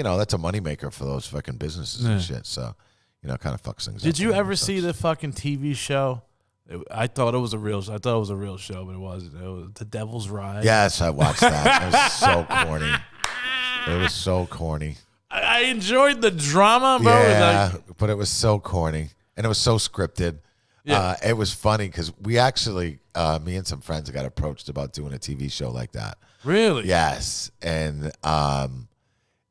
And, that's a moneymaker for those fucking businesses and shit. So, kind of fucks things up. Did you ever see the fucking TV show? I thought it was a real show, but it wasn't. It was The Devil's Ride. Yes, I watched that. It was so corny. It was so corny. I enjoyed the drama, bro. Yeah, but it was so corny. And it was so scripted. Yeah. It was funny because we actually, me and some friends got approached about doing a TV show like that. Really? Yes. And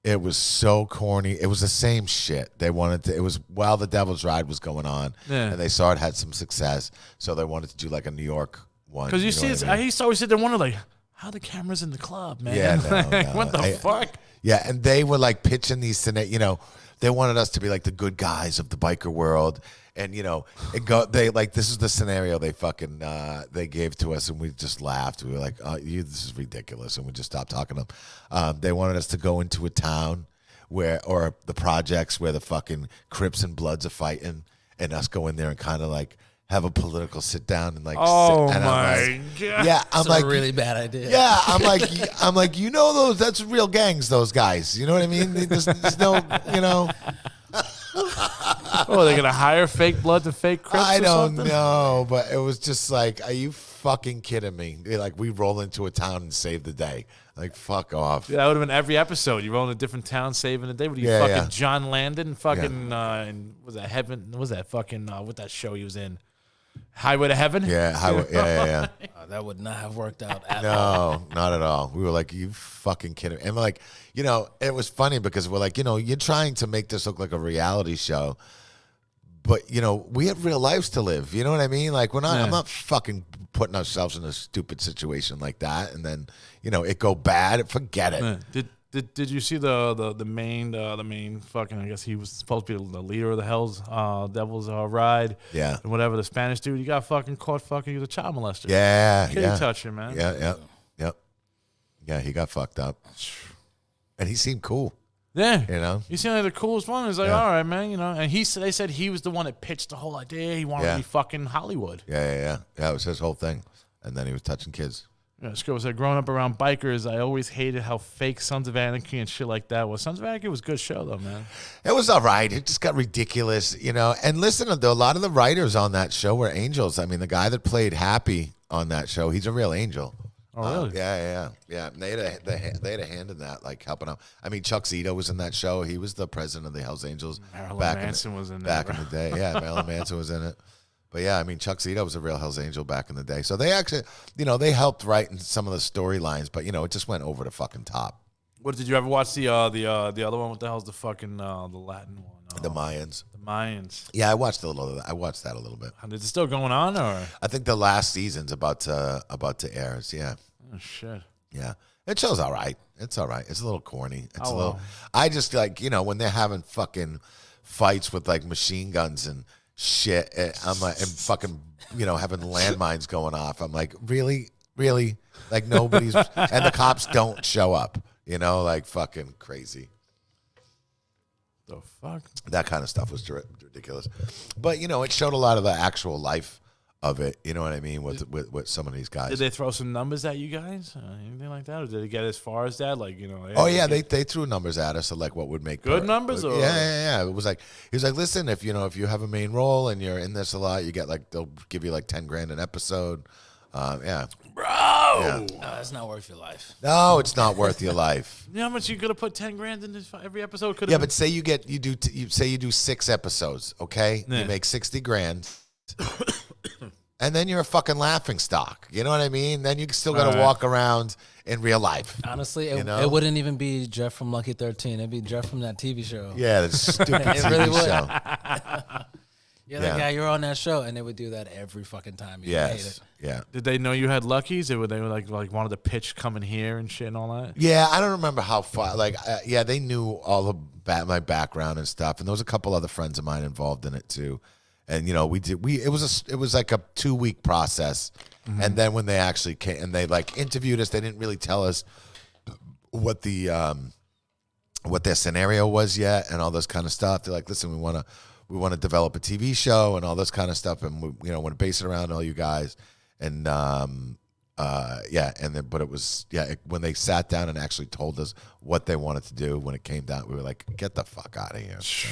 it was so corny. It was the same shit. They wanted to, it was while The Devil's Ride was going on, and they saw it had some success, so they wanted to do like a New York one. Because you see, I used to always sit there and wonder, like, how the cameras in the club, man? Yeah, no. What the fuck? Yeah, and they were like pitching these, they wanted us to be like the good guys of the biker world. And this is the scenario they fucking they gave to us, and we just laughed. We were like, "Oh, this is ridiculous," and we just stopped talking to them. They wanted us to go into a town or the projects where the fucking Crips and Bloods are fighting, and us go in there and kind of like have a political sit down and like. Oh sit, and my god! Yeah, I'm like, a really bad idea. Yeah, I'm like, those. That's real gangs. Those guys. You know what I mean? There's no. Oh, they're gonna hire fake Bloods and fake Crips? I don't something? know, but it was just like, are you fucking kidding me? Like, we roll into a town and save the day. Like, fuck off. Yeah, that would have been every episode. You roll in a different town, saving the day. What are you fucking John Landon? Fucking and was that Heaven? Was that fucking what that show he was in? Highway to Heaven? Yeah, yeah. That would not have worked out at all. No, not at all. We were like, you fucking kidding me? And we're like, it was funny because we're like, you're trying to make this look like a reality show. But, we have real lives to live. You know what I mean? Like, I'm not fucking putting ourselves in a stupid situation like that. And then, it go bad. Forget it. Man, did you see the main fucking, I guess he was supposed to be the leader of the Devil's Ride. Yeah. And whatever, the Spanish dude, he got fucking caught fucking, he was a child molester. Yeah. Can't touch him, man. Yeah. Yeah, he got fucked up. And he seemed cool. Yeah. He seemed like the coolest one. He's like, all right, man, And they said he was the one that pitched the whole idea. He wanted to be fucking Hollywood. Yeah. Yeah, it was his whole thing. And then he was touching kids. Yeah, Scope said, growing up around bikers, I always hated how fake Sons of Anarchy and shit like that was. Sons of Anarchy was a good show, though, man. It was all right. It just got ridiculous, And listen, a lot of the writers on that show were angels. I mean, the guy that played Happy on that show, he's a real angel. Oh, really? Yeah. And they had a hand in that, like helping out. I mean, Chuck Zito was in that show. He was the president of the Hells Angels. Marilyn back Manson was in there. Back in the day. Yeah, Marilyn Manson was in it. But yeah, I mean, Chuck Zito was a real Hells Angel back in the day. So they actually, they helped write in some of the storylines, but it just went over the fucking top. What did you ever watch the other one? What the hell's the fucking the Latin one? The Mayans. The Mayans. Yeah, I watched a little of that. I watched that a little bit. Is it still going on, or? I think the last season's about to air. Yeah. Oh shit. Yeah. It show's all right. It's all right. It's a little corny. It's a little. Well. I just like when they're having fucking fights with like machine guns and shit. I'm like, and fucking having landmines going off. I'm like, really, like nobody's, and the cops don't show up. Like fucking crazy. The fuck? That kind of stuff was ridiculous. But it showed a lot of the actual life of it, you know what I mean, with some of these guys. Did they throw some numbers at you guys? Anything like that? Or did it get as far as that? Like, Oh, yeah, they threw numbers at us of like what would make good numbers? Or? Yeah. It was like, he was like, listen, if you have a main role and you're in this a lot, you get like, they'll give you like 10 grand an episode. Yeah. Bro! Yeah. No, that's not worth your life. No, it's not worth your life. You know how much you could have put 10 grand in this every episode? Yeah, but say you do 6 episodes, okay? Yeah. You make 60 grand. And then you're a fucking laughing stock. You know what I mean? Then you still got to walk around in real life. Honestly, it wouldn't even be Jeff from Lucky 13. It'd be Jeff from that TV show. Yeah, the stupid It TV really would. show. You're the guy, you're on that show, and they would do that every fucking time. You hate it. Yeah. Did they know you had Luckies? They were like wanted to pitch coming here and shit and all that? Yeah, I don't remember how far. Like, they knew all of my background and stuff, and there was a couple other friends of mine involved in it too. And it was like a 2-week process, and then when they actually came and they like interviewed us, they didn't really tell us what their scenario was yet, and all this kind of stuff. They're like, listen, we want to develop a TV show and all this kind of stuff, and we want to base it around all you guys. And Yeah, and then but it was when they sat down and actually told us what they wanted to do when it came down, we were like, get the fuck out of here. So,